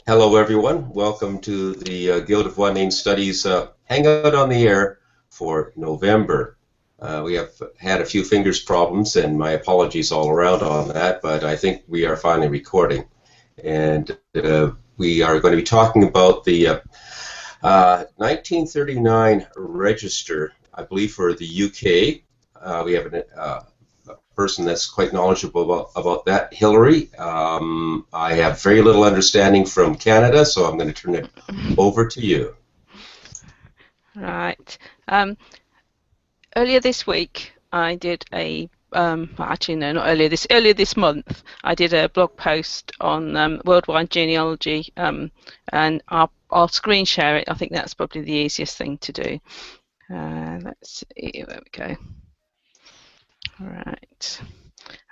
Hello, everyone. Welcome to the Guild of One Name Studies Hangout on the Air for November. We have had a few fingers problems, and my apologies all around on that, but I think we are finally recording. And we are going to be talking about the 1939 register, I believe, for the UK. We have a person that's quite knowledgeable about that, Hillary. I have very little understanding from Canada, so I'm going to turn it over to you. Right. Um, Earlier this week, I did well, actually no, not earlier this month, I did a blog post on worldwide genealogy, and I'll screen share it. I think that's probably the easiest thing to do. Let's see, there we go. All right.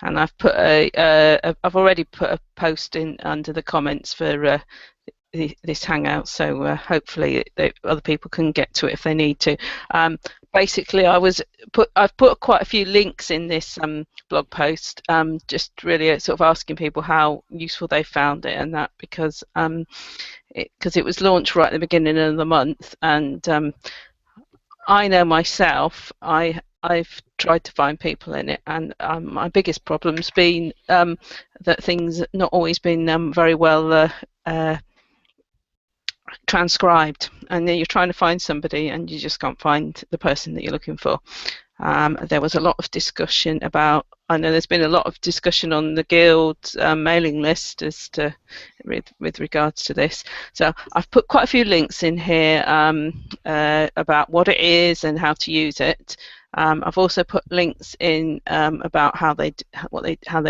And I've already put a post in under the comments for this hangout, so hopefully other people can get to it if they need to. Basically, I've put quite a few links in this blog post, just really sort of asking people how useful they found it and that, because it was launched right at the beginning of the month, and I know myself, I've tried to find people in it, and my biggest problem's been that things not always been very well transcribed, and then you're trying to find somebody and you just can't find the person that you're looking for. There was a lot of discussion about, I know there's been a lot of discussion on the guild mailing list as to with regards to this. So I've put quite a few links in here about what it is and how to use it. I've also put links in about how they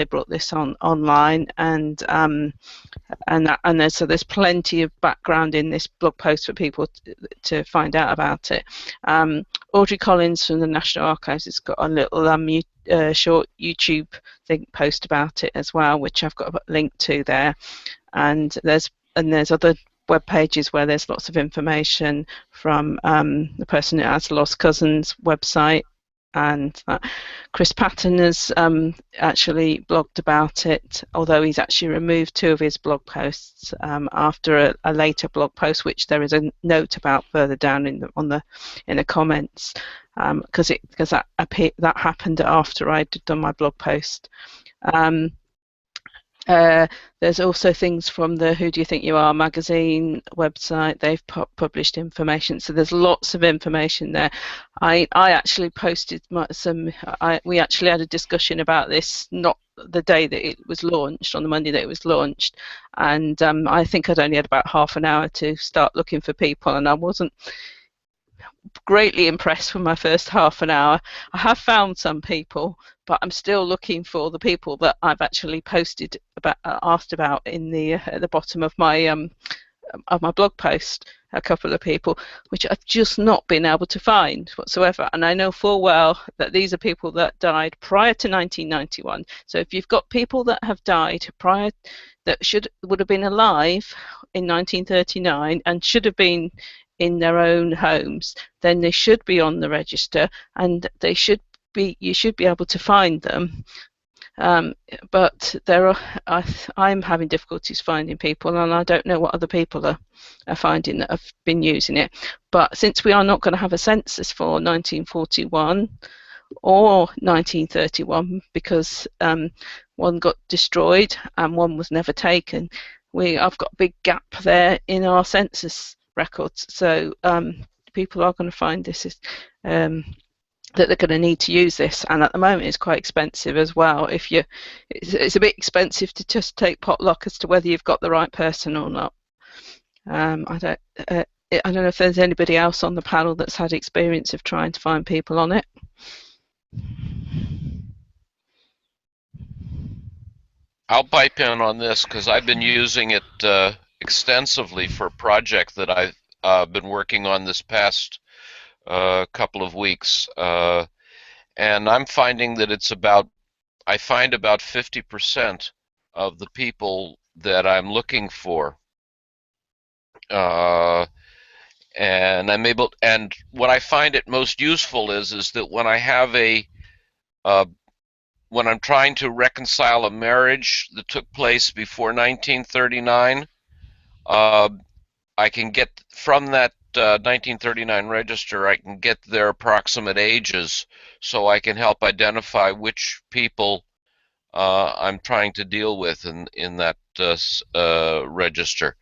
brought this online, and so there's plenty of background in this blog post for people to find out about it. Audrey Collins from the National Archives has got a little short YouTube thing post about it as well, which I've got a link to there. And there's other web pages where there's lots of information from the person who has Lost Cousins website, and Chris Patton has actually blogged about it, although he's actually removed two of his blog posts after a later blog post, which there is a note about further down in the comments, because that happened after I'd done my blog post. There's also things from the Who Do You Think You Are magazine website. They've published information, so there's lots of information there. I actually posted we actually had a discussion about this, not the day that it was launched, on the Monday that it was launched, and I think I'd only had about half an hour to start looking for people, and I wasn't greatly impressed with my first half an hour. I have found some people, but I'm still looking for the people that I've actually posted about, asked about in the at the bottom of my blog post. A couple of people, which I've just not been able to find whatsoever. And I know full well that these are people that died prior to 1991. So if you've got people that have died prior, that would have been alive in 1939 and should have been in their own homes, then they should be on the register, and you should be able to find them. But I'm having difficulties finding people, and I don't know what other people are finding that have been using it. But since we are not going to have a census for 1941 or 1931, because one got destroyed and one was never taken, I've got a big gap there in our census records. So people are going to find this that they're going to need to use this, and at the moment it's quite expensive as well. It's a bit expensive to just take potluck as to whether you've got the right person or not. I don't know if there's anybody else on the panel that's had experience of trying to find people on it. I'll pipe in on this because I've been using it extensively for a project that I've been working on this past couple of weeks, and I'm finding that I find about 50% of the people that I'm looking for, and what I find it most useful is that when I have when I'm trying to reconcile a marriage that took place before 1939, uh, I can get from that 1939 register, I can get their approximate ages, so I can help identify which people I'm trying to deal with in that register.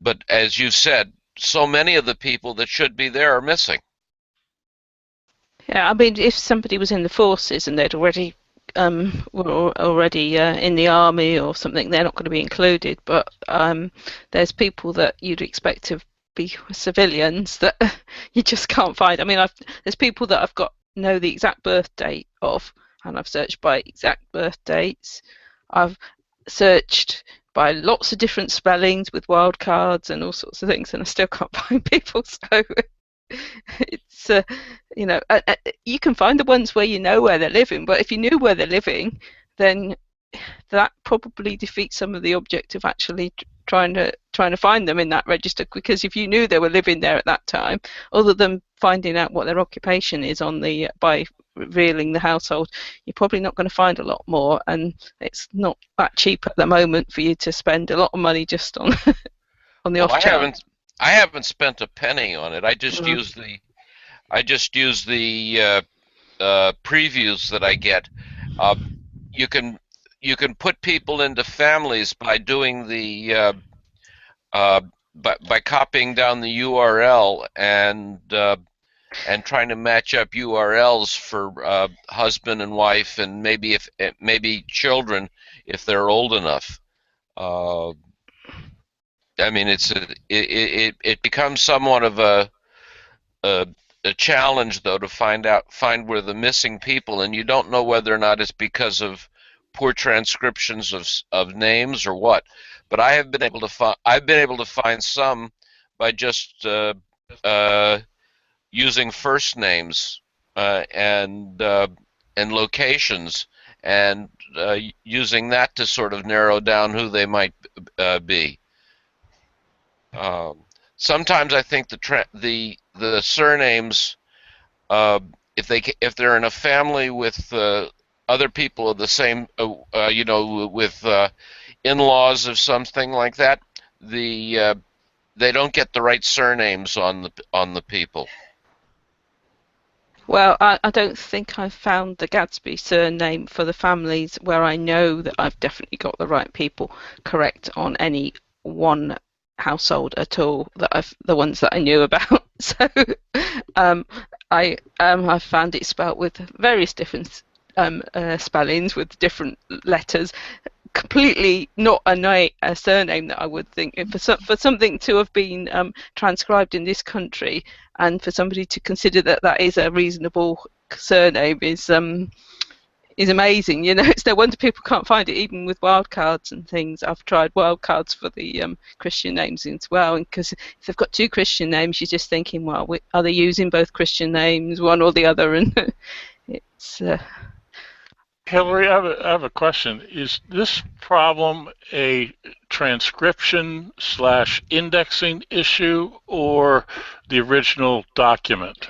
But as you said, so many of the people that should be there are missing. Yeah, I mean, if somebody was in the forces and they'd already were already in the army or something, they're not going to be included. But there's people that you'd expect to be civilians that you just can't find. I mean, there's people that I've got know the exact birth date of, and I've searched by exact birth dates. I've searched by lots of different spellings with wildcards and all sorts of things, and I still can't find people. So it's you can find the ones where you know where they're living, but if you knew where they're living, then that probably defeats some of the object of actually trying to find them in that register, because if you knew they were living there at that time, other than finding out what their occupation is on the by revealing the household, you're probably not going to find a lot more, and it's not that cheap at the moment for you to spend a lot of money just on on the Well, off chance. I haven't spent a penny on it. Mm. I just use the previews that I get. Uh, you can you can put people into families by doing the uh, by copying down the URL and trying to match up URLs for husband and wife, and maybe if maybe children if they're old enough. Uh, I mean, it becomes somewhat of a a challenge, though, to find where the missing people, and you don't know whether or not it's because of poor transcriptions of names or what. But I've been able to find some by just uh, using first names and locations, and using that to sort of narrow down who they might be. Um, Sometimes I think the surnames, uh, if they're in a family with other people of the same, with in-laws of something like that, they don't get the right surnames on the people. Well, I don't think I've found the Gadsby surname for the families where I know that I've definitely got the right people correct on any one household at all, that the ones that I knew about. So um, I've found it spelt with various different spellings with different letters, completely not a surname that I would think for something to have been transcribed in this country, and for somebody to consider that that is a reasonable surname is amazing. You know, it's no wonder people can't find it even with wildcards and things. I've tried wildcards for the Christian names as well, because if they've got two Christian names, you're just thinking, well, are they using both Christian names, one or the other? And it's Hillary, I have a question. Is this problem a transcription / indexing issue or the original document?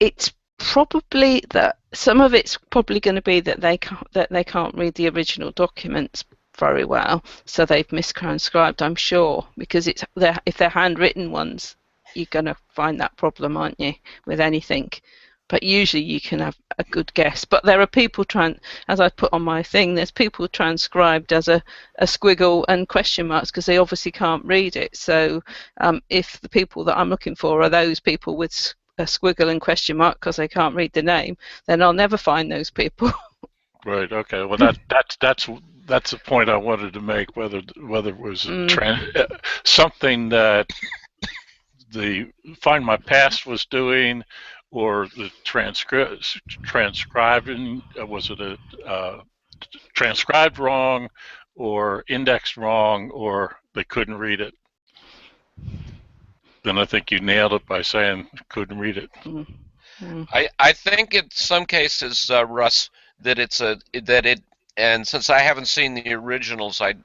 it's probably that some of it's probably going to be that they can't read the original documents very well, so they've mistranscribed, I'm sure, because if they're handwritten ones, you're going to find that problem, aren't you, with anything. But usually you can have a good guess. But there are people as I put on my thing, there's people transcribed as a squiggle and question marks because they obviously can't read it. So if the people that I'm looking for are those people with a squiggle and question mark because they can't read the name, then I'll never find those people. Right. Okay. Well, that's a point I wanted to make. Whether it was something that the Find My Past was doing, or the transcribing, was it transcribed wrong, or indexed wrong, or they couldn't read it. Then I think you nailed it by saying couldn't read it. I think in some cases, Russ, and since I haven't seen the originals, I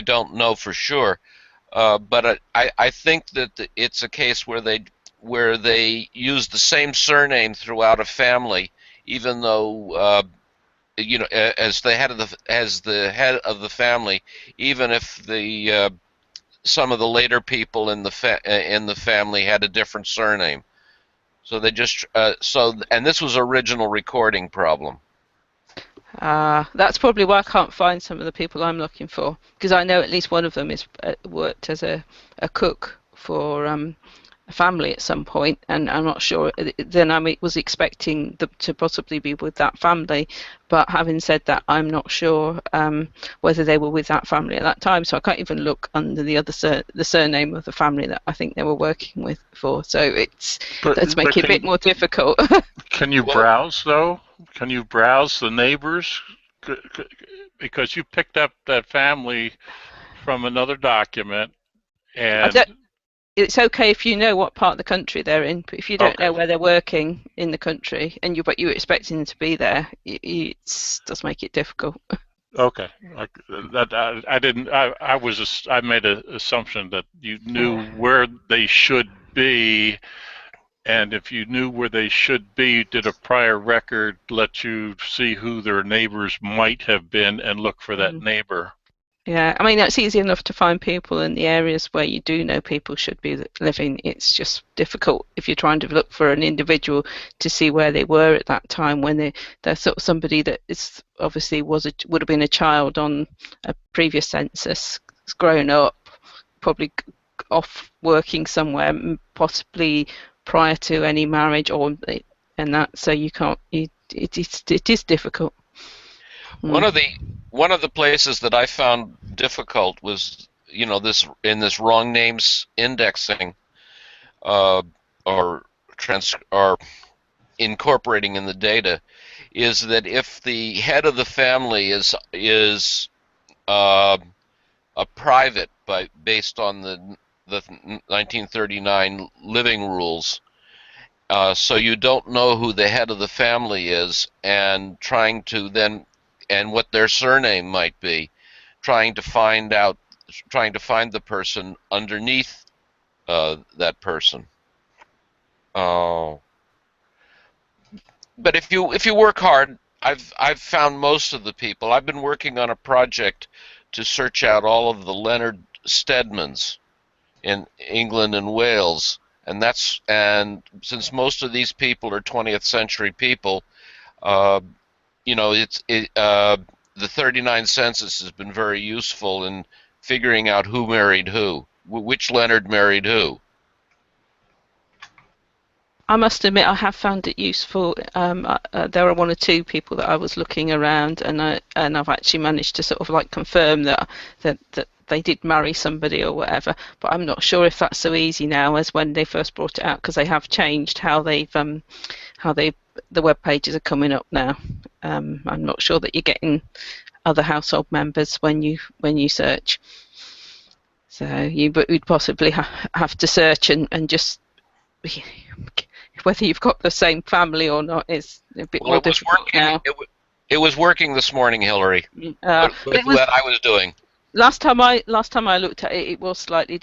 don't know for sure. But I think that it's a case where they use the same surname throughout a family, even though you know, as the head of the family, even if the some of the later people in the family had a different surname. So they just and this was original recording problem. That's probably why I can't find some of the people I'm looking for, because I know at least one of them is worked as a cook for a family at some point, and I'm not sure. Then I was expecting them to possibly be with that family, but having said that, I'm not sure whether they were with that family at that time. So I can't even look under the other the surname of the family that I think they were working with for. So that's make it a bit more difficult. Can you browse though? Can you browse the neighbors? Because you picked up that family from another document, and it's okay if you know what part of the country they're in, but if you don't know where they're working in the country and but you're expecting them to be there, it does make it difficult. Okay, I made an assumption that you knew where they should be, and if you knew where they should be, did a prior record let you see who their neighbors might have been and look for that neighbor? Yeah, I mean, it's easy enough to find people in the areas where you do know people should be living. It's just difficult if you're trying to look for an individual to see where they were at that time when they're sort of somebody that is obviously would have been a child on a previous census, grown up, probably off working somewhere, possibly prior to any marriage and that. So you can't. It is difficult. One of the places that I found difficult was, you know, this wrong names indexing, or incorporating in the data, is that if the head of the family is a private based on the 1939 living rules. So you don't know who the head of the family is, and trying to then, and what their surname might be, trying to find the person underneath that person. But if you work hard, I've found most of the people. I've been working on a project to search out all of the Leonard Stedmans in England and Wales. And since most of these people are 20th century people, you know, the 39 census has been very useful in figuring out who married who, which Leonard married who. I must admit, I have found it useful. There are one or two people that I was looking around, and I've actually managed to sort of like confirm that they did marry somebody or whatever. But I'm not sure if that's so easy now as when they first brought it out, because they have changed how the web pages are coming up now. I'm not sure that you're getting other household members when you search. So you'd possibly have to search and just whether you've got the same family or not is a bit more difficult now. It was working this morning, Hillary. What I was doing. Last time I looked at it, it was slightly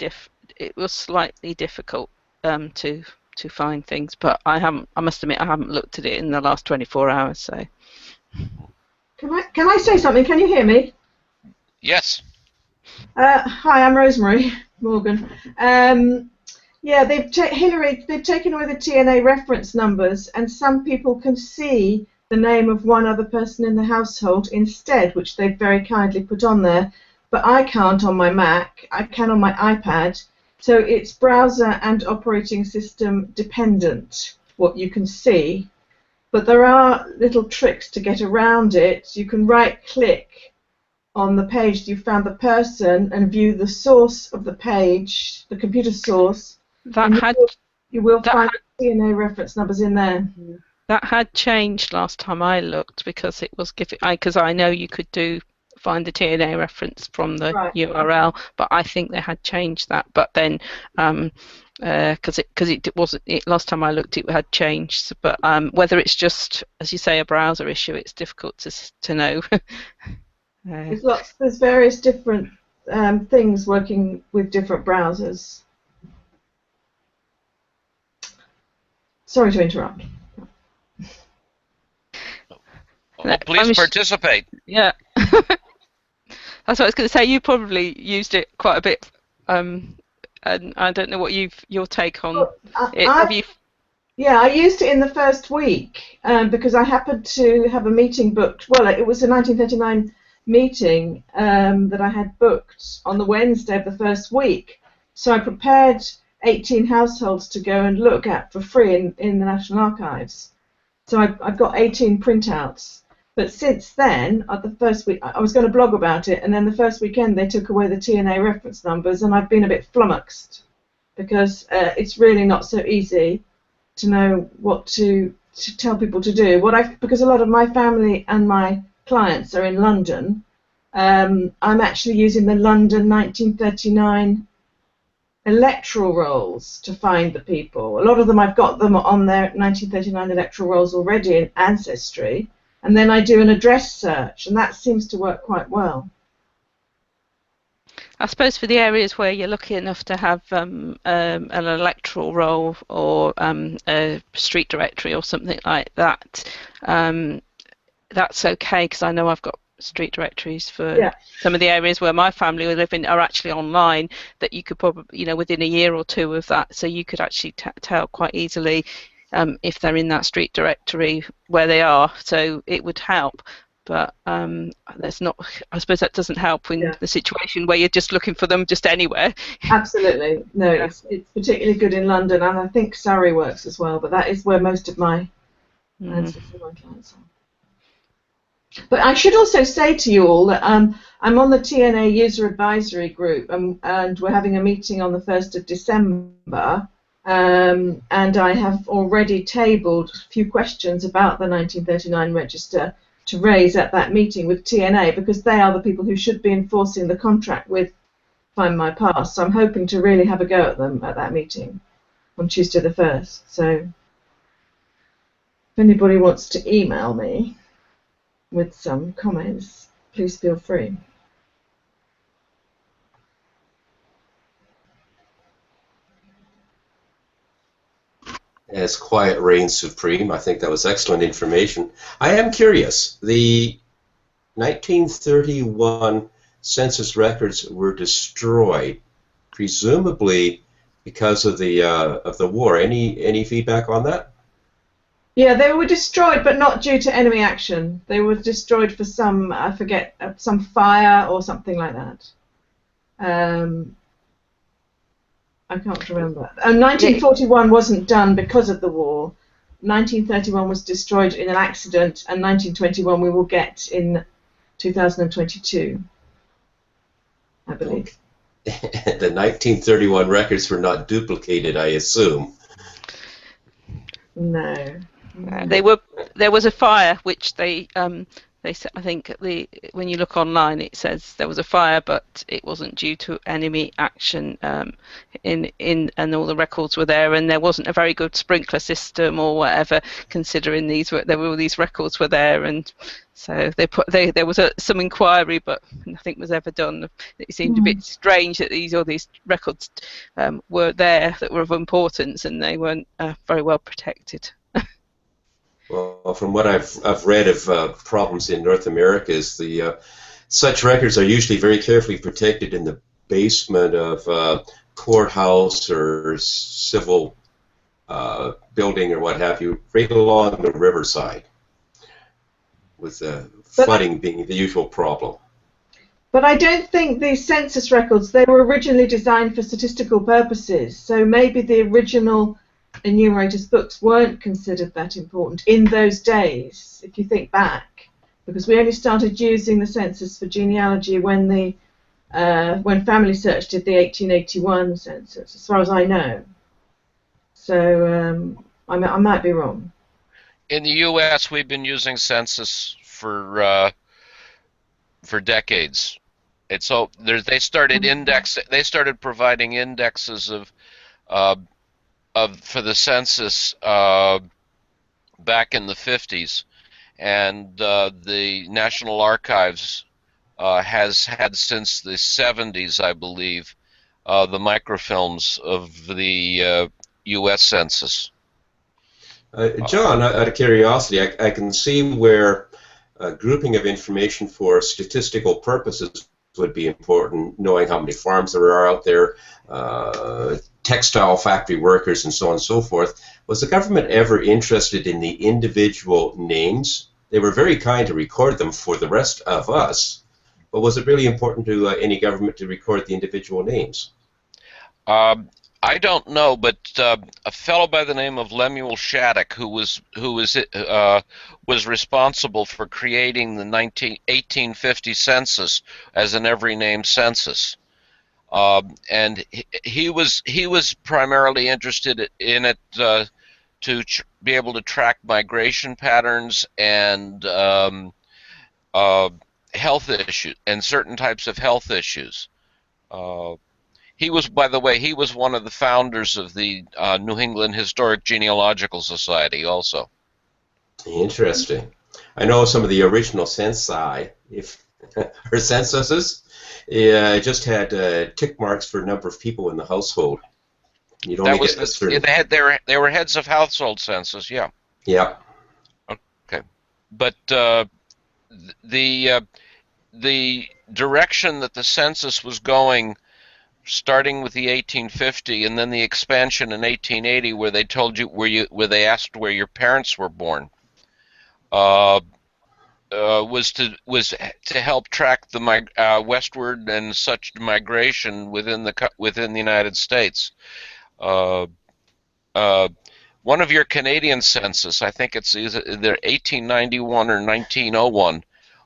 difficult to find things, but I must admit I haven't looked at it in the last 24 hours. So. Can I say something? Can you hear me? Yes. Hi, I'm Rosemary Morgan. Yeah, Hillary, they've taken away the TNA reference numbers, and some people can see the name of one other person in the household instead, which they've very kindly put on there. But I can't on my Mac. I can on my iPad. So it's browser and operating system dependent, what you can see. But there are little tricks to get around it. You can right-click on the page you found the person and view the source of the page, the computer source. You will find DNA reference numbers in there. That had changed last time I looked, because it was because I know you could find the TNA reference from the URL, but I think they had changed that. But then, because it wasn't, last time I looked, it had changed. But whether it's just, as you say, a browser issue, it's difficult to know. There's various different things working with different browsers. Sorry to interrupt. Oh, please participate. Yeah. That's what I was going to say. You probably used it quite a bit, and I don't know what your take on it. Have you? Yeah, I used it in the first week because I happened to have a meeting booked. Well, it was a 1939 meeting that I had booked on the Wednesday of the first week. So I prepared 18 households to go and look at for free in the National Archives. So I've got 18 printouts. But since then, at the first week, I was going to blog about it, and then the first weekend they took away the TNA reference numbers, and I've been a bit flummoxed because it's really not so easy to know what to tell people to do. Because a lot of my family and my clients are in London, I'm actually using the London 1939 electoral rolls to find the people. A lot of them, I've got them on their 1939 electoral rolls already in Ancestry, and then I do an address search, and that seems to work quite well. I suppose for the areas where you're lucky enough to have an electoral roll or a street directory or something like that, that's okay, because I know I've got street directories for some of the areas where my family are living are actually online, that you could probably, within a year or two of that, so you could actually tell quite easily if they're in that street directory where they are, so it would help. But that's not. I suppose that doesn't help in the situation where you're just looking for them just anywhere. Absolutely, no. It's particularly good in London, and I think Surrey works as well. But that is where most of my ancestry clients are. But I should also say to you all that I'm on the TNA User Advisory Group, and we're having a meeting on the 1st of December. And I have already tabled a few questions about the 1939 register to raise at that meeting with TNA, because they are the people who should be enforcing the contract with Find My Past. So I'm hoping to really have a go at them at that meeting on Tuesday the 1st. So if anybody wants to email me with some comments, please feel free. As quiet reigns supreme, I think that was excellent information. I am curious. The 1931 census records were destroyed, presumably because of the war. Any feedback on that? Yeah, they were destroyed, but not due to enemy action. They were destroyed for some, I forget, some fire or something like that. I can't remember. 1941 wasn't done because of the war. 1931 was destroyed in an accident, and 1921 we will get in 2022, I believe. The 1931 records were not duplicated, I assume. No. They were. There was a fire, which they said. I think when you look online, it says there was a fire, but it wasn't due to enemy action. And all the records were there, and there wasn't a very good sprinkler system or whatever. Considering all these records were there, and so there was some inquiry, but nothing was ever done. It seemed a bit strange that all these records were there that were of importance, and they weren't very well protected. Well, from what I've read of problems in North America, is such records are usually very carefully protected in the basement of a courthouse or civil building or what have you, right along the riverside, with flooding being the usual problem. But I don't think these census records, they were originally designed for statistical purposes, so maybe the original enumerators' books weren't considered that important in those days, if you think back, because we only started using the census for genealogy when Family Search did the 1881 census, as far as I know. So I might be wrong. In the U.S., we've been using census for decades. And so they started providing indexes for the census back in the 50s, and the National Archives has had since the 70s, I believe, the microfilms of the U.S. Census. John, out of curiosity, I can see where grouping of information for statistical purposes would be important, knowing how many farms there are out there, textile factory workers, and so on and so forth. Was the government ever interested in the individual names? They were very kind to record them for the rest of us, but was it really important to any government to record the individual names? I don't know, but a fellow by the name of Lemuel Shattuck, who was responsible for creating the 1850 census as an every name census, and he was primarily interested in it to be able to track migration patterns and health issues and certain types of health issues. He was, by the way, he was one of the founders of the New England Historic Genealogical Society also. Interesting. I know some of the original censuses just had tick marks for a number of people in the household. You'd only get this for... they were heads of household census, yeah. Yeah. Okay. But the direction that the census was going, starting with the 1850 and then the expansion in 1880, where they told you where they asked where your parents were born, was to help track the westward and such migration within the United States. One of your Canadian census, I think it's either 1891 or 1901,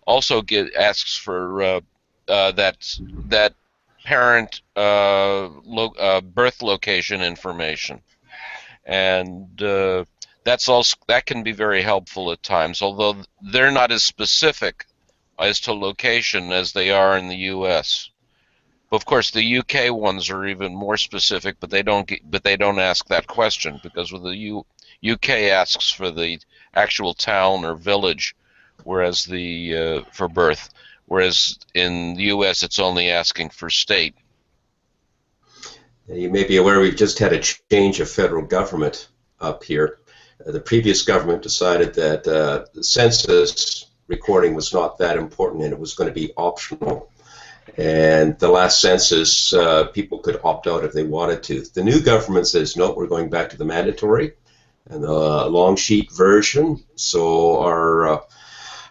also asks for that parent birth location information, and that can be very helpful at times, although they're not as specific as to location as they are in the U.S. Of course, the UK ones are even more specific, but they don't ask that question, because with the UK asks for the actual town or village, whereas for birth. Whereas in the U.S. it's only asking for state. You may be aware we've just had a change of federal government up here. The previous government decided that the census recording was not that important and it was going to be optional. And the last census, people could opt out if they wanted to. The new government says, no, we're going back to the mandatory and the long sheet version. So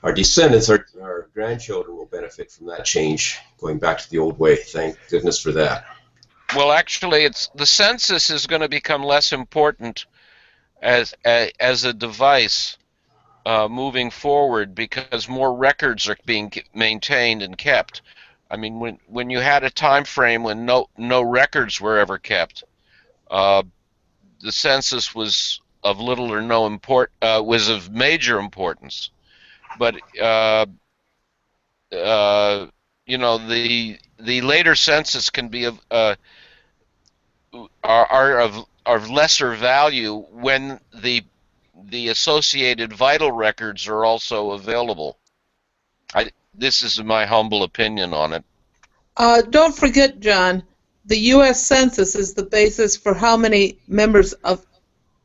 our descendants, our grandchildren will benefit from that change, going back to the old way. Thank goodness for that. Well, actually, the census is going to become less important as a device moving forward, because more records are being maintained and kept. I mean, when you had a time frame when no records were ever kept, the census was of little or no was of major importance. But you know, the later census can be are of lesser value when the associated vital records are also available. This is my humble opinion on it. Don't forget, John, the U.S. Census is the basis for how many members of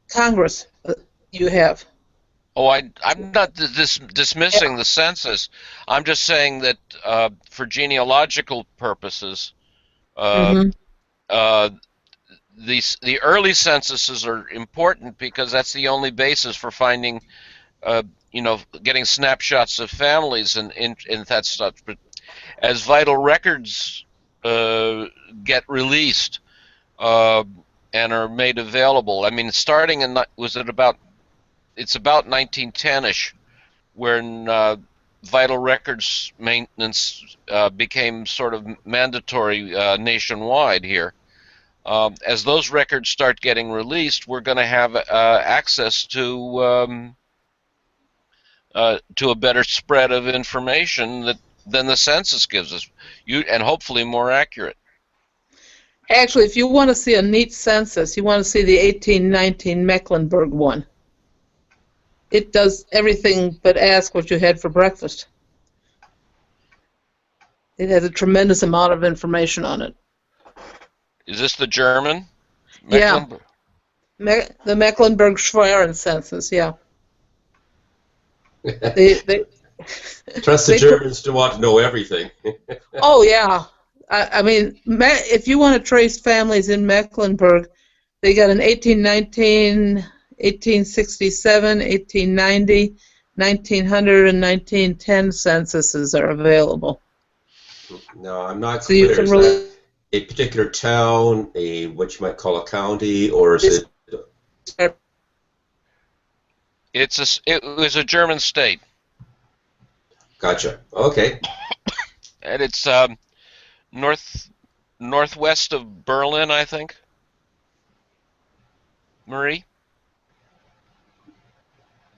Congress you have. Oh, I'm not dismissing the census. I'm just saying that for genealogical purposes, the early censuses are important because that's the only basis for finding, you know, getting snapshots of families and that stuff. But as vital records get released and are made available, I mean, starting in it's about 1910-ish when vital records maintenance became sort of mandatory nationwide here. As those records start getting released, we're going to have access to a better spread of information than the census gives us, and hopefully more accurate. Actually, if you want to see a neat census, you want to see the 1819 Mecklenburg one. It does everything but ask what you had for breakfast. It has a tremendous amount of information on it. Is this the German? Yeah. The Mecklenburg-Schwerin census, yeah. Trust the Germans to want to know everything. Oh, yeah. I mean, if you want to trace families in Mecklenburg, they got an 1819, 1867, 1890, 1900, and 1910 censuses are available. No, I'm not So you clear. can Is really... that a particular town, what you might call a county, or is it? It was a German state, Gotcha. Okay. and it's northwest of Berlin, I think. Marie?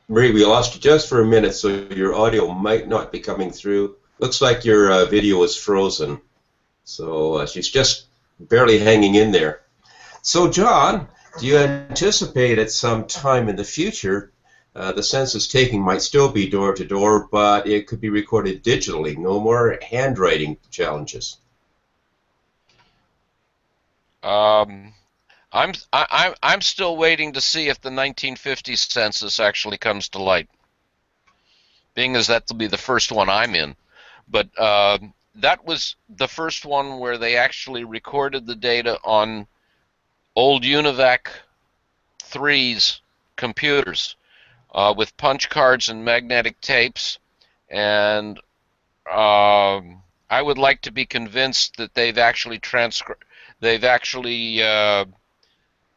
Marie, we lost you just for a minute, so your audio might not be coming through. Looks like your video is frozen. So she's just barely hanging in there. So, John, do you anticipate at some time in the future the census taking might still be door to door, but it could be recorded digitally? No more handwriting challenges. I'm still waiting to see if the 1950 census actually comes to light, being as that will be the first one I'm in. But that was the first one where they actually recorded the data on old Univac 3's computers with punch cards and magnetic tapes, and I would like to be convinced that they've actually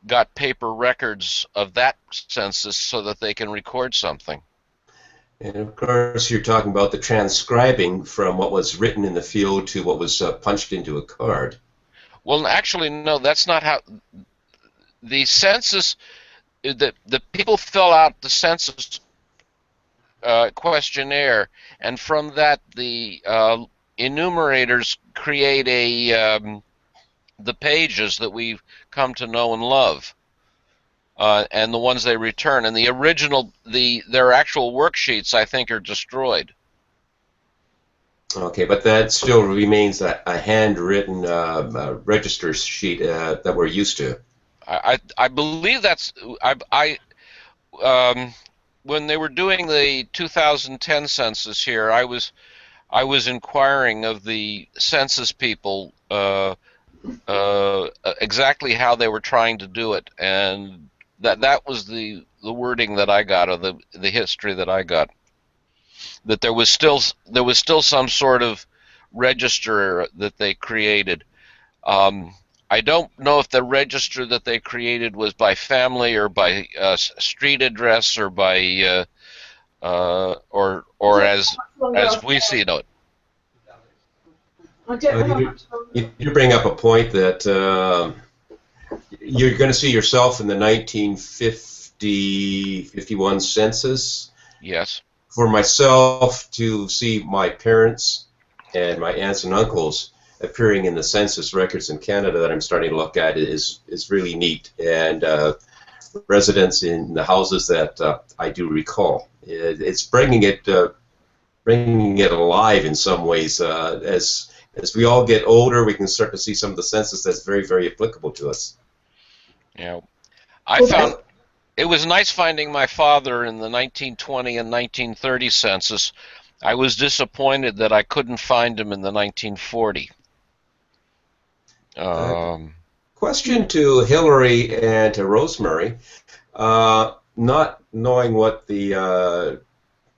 got paper records of that census so that they can record something. And of course, you're talking about the transcribing from what was written in the field to what was punched into a card. Well, actually, no, that's not how the census. The people fill out the census questionnaire, and from that, the enumerators create the pages that we've come to know and love, and the ones they return. And the original, their actual worksheets, I think, are destroyed. Okay, but that still remains a handwritten register sheet that we're used to. I believe that's when they were doing the 2010 census here, I was inquiring of the census people exactly how they were trying to do it, and that was the wording that I got, or the history that I got, that there was still some sort of register that they created. I don't know if the register that they created was by family or by street address or by or as we see it. You bring up a point that you're going to see yourself in the 1950-51 census. Yes. For myself to see my parents and my aunts and uncles appearing in the census records in Canada that I'm starting to look at is really neat, and residents in the houses that I do recall. It's bringing it alive in some ways. As we all get older, we can start to see some of the census that's very, very applicable to us. Yeah, I found it was nice finding my father in the 1920 and 1930 census. I was disappointed that I couldn't find him in the 1940. Question to Hillary and to Rosemary. Not knowing what the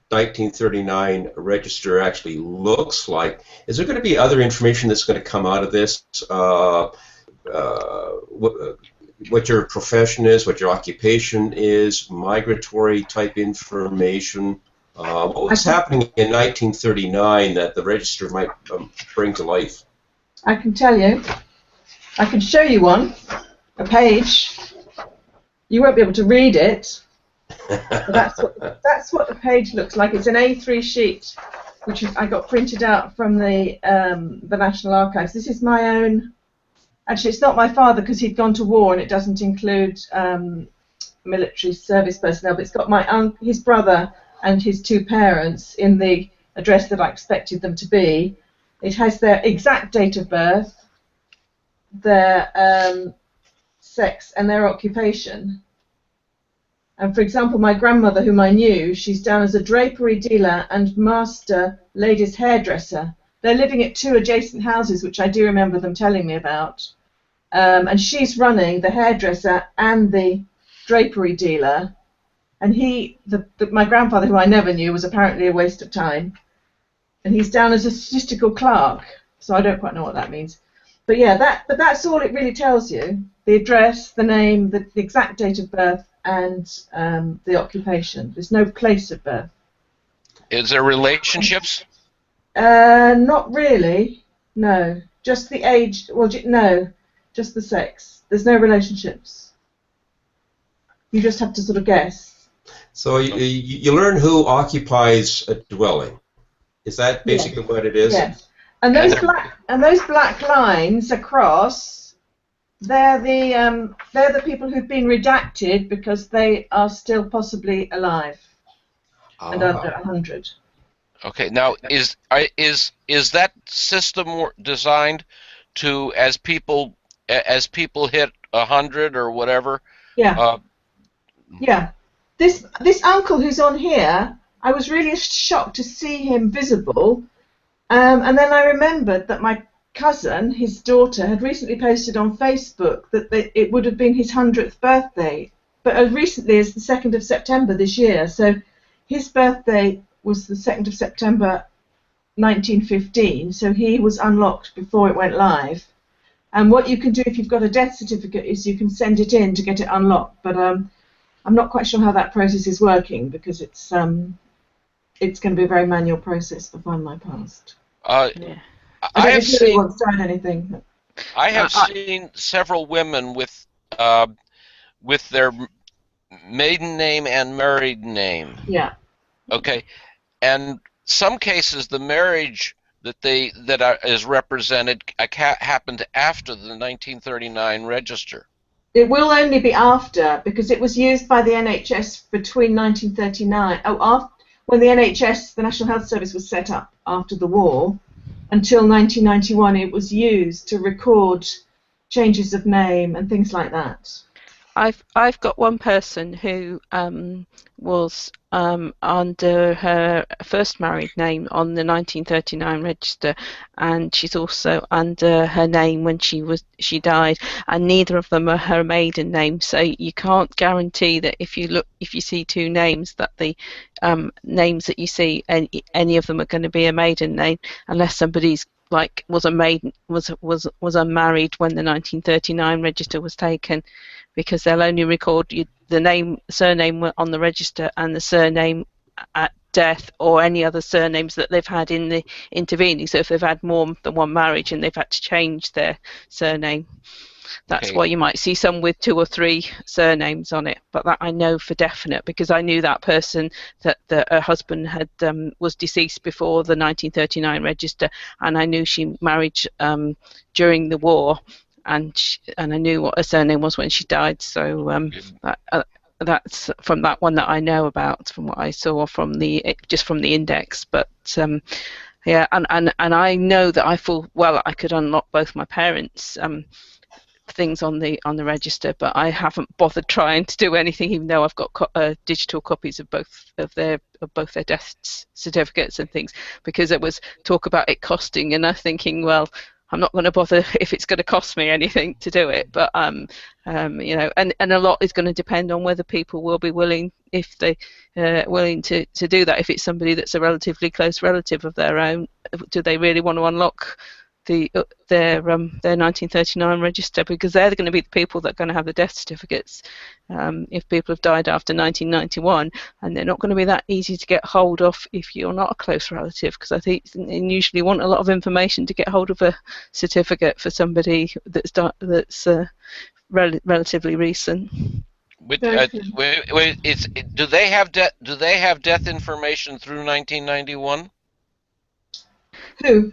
1939 register actually looks like, is there going to be other information that's going to come out of this? What your profession is, what your occupation is, migratory type information. What was happening in 1939 that the register might bring to life? I can tell you. I can show you a page. You won't be able to read it. But that's what the page looks like. It's an A3 sheet, which I got printed out from the National Archives. This is my own. Actually, it's not my father because he'd gone to war, and it doesn't include military service personnel. But it's got his brother and his two parents in the address that I expected them to be. It has their exact date of birth, their sex, and their occupation. And for example, my grandmother, whom I knew, she's down as a drapery dealer and master ladies' hairdresser. They're living at 2 adjacent houses, which I do remember them telling me about. And she's running the hairdresser and the drapery dealer. And my grandfather, who I never knew, was apparently a waste of time. And he's down as a statistical clerk, so I don't quite know what that means. But yeah, that's all it really tells you: the address, the name, the exact date of birth, and the occupation. There's no place of birth. Is there relationships? Not really. No, just the age. Well, no, just the sex. There's no relationships. You just have to sort of guess. So you learn who occupies a dwelling. Is that basically what it is? Yes. And those black lines across, they're the people who've been redacted because they are still possibly alive and under 100. Okay. Now, is that system designed to, as people hit 100 or whatever? Yeah. Yeah. This uncle who's on here, I was really shocked to see him visible, and then I remembered that my cousin, his daughter, had recently posted on Facebook that it would have been his 100th birthday, but as recently as the 2nd of September this year. So his birthday was the 2nd of September 1915, so he was unlocked before it went live. And what you can do if you've got a death certificate is you can send it in to get it unlocked, but I'm not quite sure how that process is working because it's going to be a very manual process for Find My Past. I have seen anything. I have seen several women with their maiden name and married name. Yeah. Okay, and some cases the marriage that is represented happened after the 1939 register. It will only be after, because it was used by the NHS between 1939, when the NHS, the National Health Service, was set up after the war, until 1991. It was used to record changes of name and things like that. I've got one person who was under her first married name on the 1939 register, and she's also under her name when she died, and neither of them are her maiden name. So you can't guarantee that if you see two names, that the names that you see, any of them are going to be a maiden name, unless somebody's was unmarried when the 1939 register was taken, because they'll only record the surname on the register and the surname at death, or any other surnames that they've had in the intervening. So if they've had more than one marriage and they've had to change their surname, that's why you might see some with 2 or 3 surnames on it. But that I know for definite, because I knew that person, that her husband had was deceased before the 1939 register, and I knew she married during the war, and I knew what her surname was when she died. So that's from that one that I know about, from what I saw from just from the index. But yeah, and I know that I could unlock both my parents' things on the register, but I haven't bothered trying to do anything, even though I've got digital copies of both their death certificates and things, because there was talk about it costing, and I'm thinking, well, I'm not going to bother if it's going to cost me anything to do it. But you know, and a lot is going to depend on whether people will be willing, if they willing to do that. If it's somebody that's a relatively close relative of their own, do they really want to unlock their 1939 register, because they're going to be the people that are going to have the death certificates if people have died after 1991, and they're not going to be that easy to get hold of if you're not a close relative, because I think they usually want a lot of information to get hold of a certificate for somebody that's relatively recent. Do they have death information through 1991? Who?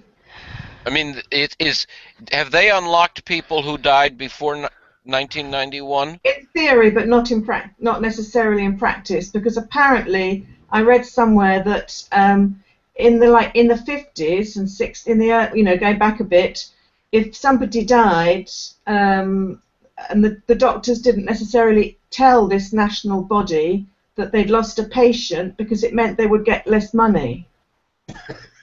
I mean, have they unlocked people who died before 1991? In theory, but not necessarily in practice, because apparently I read somewhere that in the 50s and going back a bit, if somebody died, and the doctors didn't necessarily tell this national body that they'd lost a patient because it meant they would get less money.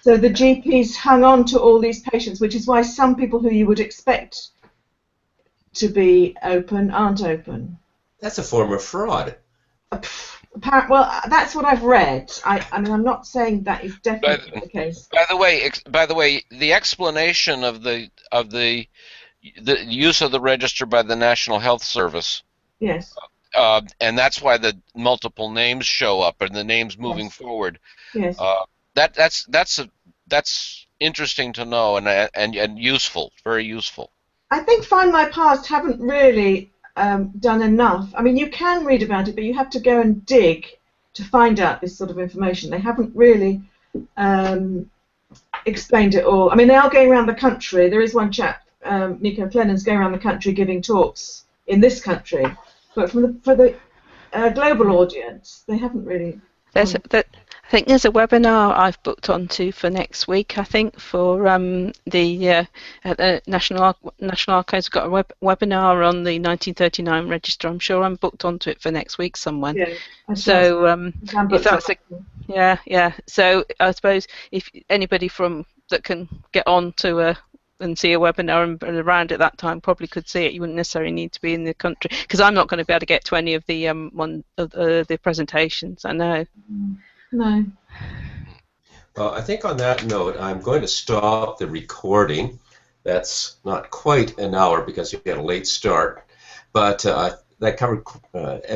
So the GPs hung on to all these patients, which is why some people who you would expect to be open aren't open. That's a form of fraud. Well, that's what I've read. I mean, I'm not saying that is definitely the case. By the way, the explanation of the use of the register by the National Health Service. Yes. And that's why the multiple names show up and the names moving Yes. forward. Yes. That's interesting to know and useful, very useful. I think Find My Past haven't really done enough. I mean, you can read about it, but you have to go and dig to find out this sort of information. They haven't really explained it all. I mean, they are going around the country. There is one chap, Nico Clennan's, going around the country giving talks in this country, but for the global audience, they haven't really. I think there's a webinar I've booked onto for next week. I think for the National Archives have got a webinar on the 1939 register. I'm sure I'm booked onto it for next week somewhere. Yeah, so if that's yeah. So I suppose if anybody that can get on to and see a webinar and around at that time probably could see it. You wouldn't necessarily need to be in the country, because I'm not going to be able to get to any of the the presentations. I know. No. Well, I think on that note, I'm going to stop the recording. That's not quite an hour because you had a late start, but that covered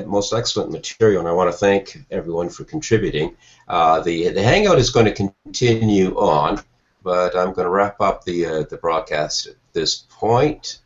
most excellent material, and I want to thank everyone for contributing. The Hangout is going to continue on, but I'm going to wrap up the broadcast at this point.